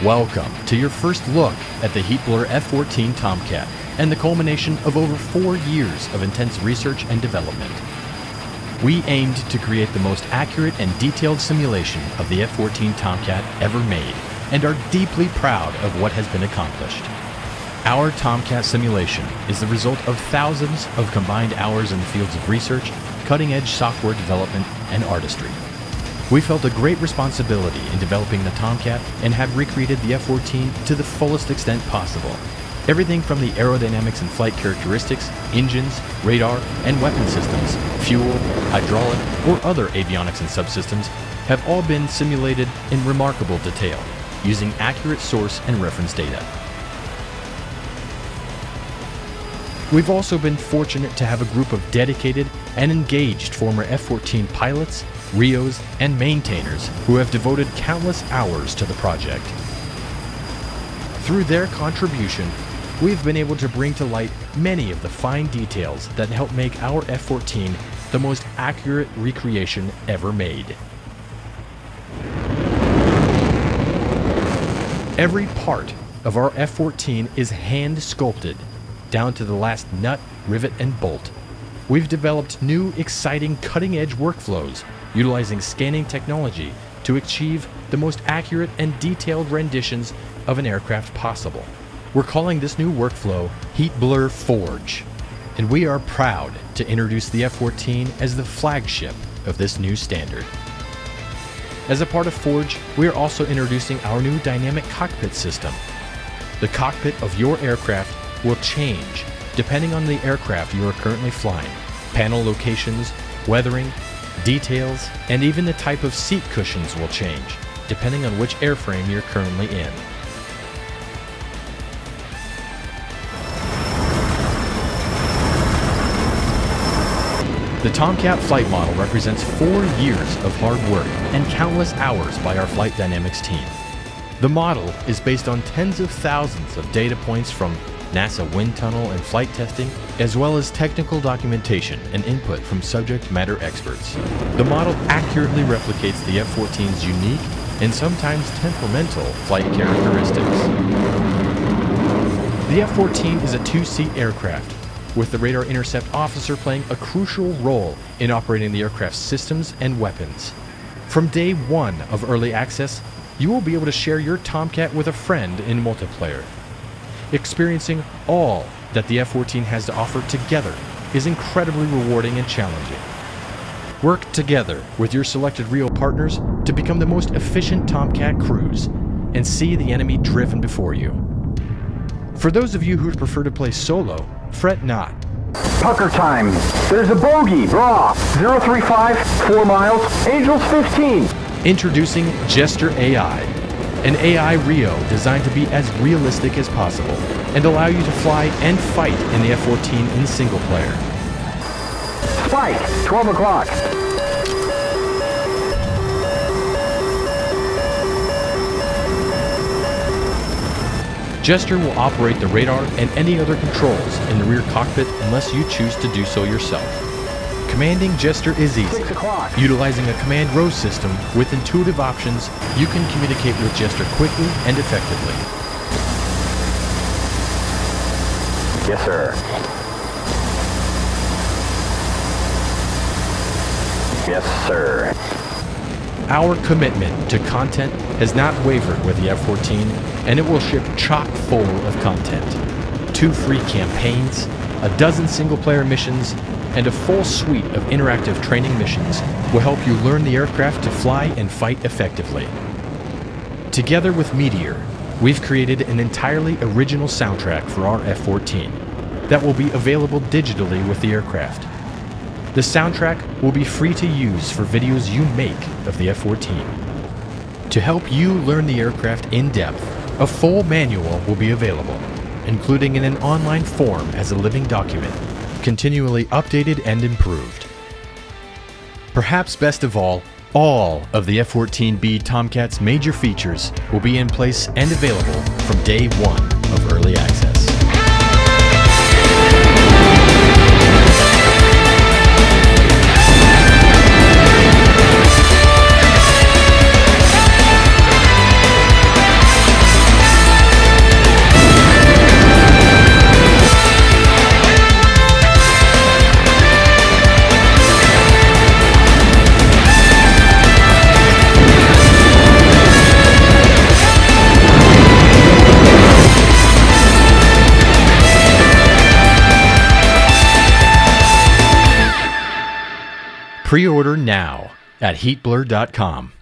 Welcome to your first look at the heat blower F-14 Tomcat and the culmination of over 4 years of intense research and development. We aimed to create the most accurate and detailed simulation of the F-14 Tomcat ever made and are deeply proud of what has been accomplished. Our Tomcat simulation is the result of thousands of combined hours in the fields of research, cutting-edge software development, and artistry. We felt a great responsibility in developing the Tomcat and have recreated the F-14 to the fullest extent possible. Everything from the aerodynamics and flight characteristics, engines, radar, and weapon systems, fuel, hydraulic, or other avionics and subsystems have all been simulated in remarkable detail, using accurate source and reference data. We've also been fortunate to have a group of dedicated and engaged former F-14 pilots, RIOs, and maintainers who have devoted countless hours to the project. Through their contribution, we've been able to bring to light many of the fine details that help make our F-14 the most accurate recreation ever made. Every part of our F-14 is hand sculpted, down to the last nut, rivet, and bolt. We've developed new, exciting, cutting-edge workflows utilizing scanning technology to achieve the most accurate and detailed renditions of an aircraft possible. We're calling this new workflow Heat Blur Forge, and we are proud to introduce the F-14 as the flagship of this new standard. As a part of Forge, we are also introducing our new dynamic cockpit system. The cockpit of your aircraft will change depending on the aircraft you are currently flying. Panel locations, weathering, details, and even the type of seat cushions will change depending on which airframe you're currently in. The Tomcat flight model represents 4 years of hard work and countless hours by our flight dynamics team. The model is based on tens of thousands of data points from NASA wind tunnel and flight testing, as well as technical documentation and input from subject matter experts. The model accurately replicates the F-14's unique and sometimes temperamental flight characteristics. The F-14 is a 2-seat aircraft, with the radar intercept officer playing a crucial role in operating the aircraft's systems and weapons. From day one of early access, you will be able to share your Tomcat with a friend in multiplayer. Experiencing all that the F-14 has to offer together is incredibly rewarding and challenging. Work together with your selected real partners to become the most efficient Tomcat crews and see the enemy driven before you. For those of you who prefer to play solo, fret not. Pucker time. There's a bogey. Raw. 035, 4 miles, Angels 15. Introducing Jester AI, an AI Rio designed to be as realistic as possible and allow you to fly and fight in the F-14 in single player. Spike. 12 o'clock. Jester will operate the radar and any other controls in the rear cockpit unless you choose to do so yourself. Commanding Jester is easy. 6 o'clock. Utilizing a command row system with intuitive options, you can communicate with Jester quickly and effectively. Yes, sir. Yes, sir. Our commitment to content has not wavered with the F-14, and it will ship chock full of content. 2 free campaigns, a dozen single-player missions, and a full suite of interactive training missions will help you learn the aircraft to fly and fight effectively. Together with Meteor, we've created an entirely original soundtrack for our F-14 that will be available digitally with the aircraft. The soundtrack will be free to use for videos you make of the F-14. To help you learn the aircraft in depth, a full manual will be available, including in an online form as a living document, continually updated and improved. Perhaps best of all of the F-14B Tomcat's major features will be in place and available from day one of early access. Pre-order now at heatblur.com.